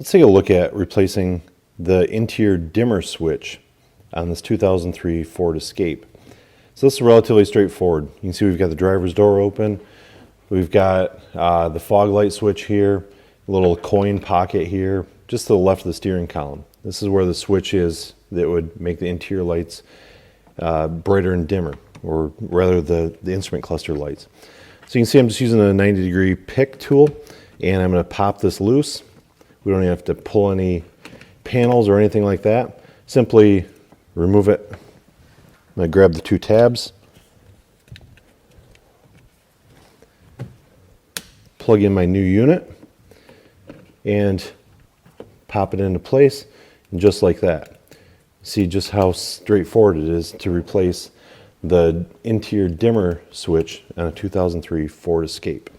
Let's take a look at replacing the interior dimmer switch on this 2003 Ford Escape. So this is relatively straightforward. You can see we've got the driver's door open. We've got the fog light switch here, a little coin pocket here, just to the left of the steering column. This is where the switch is that would make the interior lights brighter and dimmer, or rather the instrument cluster lights. So you can see I'm just using a 90-degree pick tool, and I'm going to pop this loose. We don't even have to pull any panels or anything like that. Simply remove it. I'm going to grab the two tabs, plug in my new unit, and pop it into place, and just like that. See just how straightforward it is to replace the interior dimmer switch on a 2003 Ford Escape.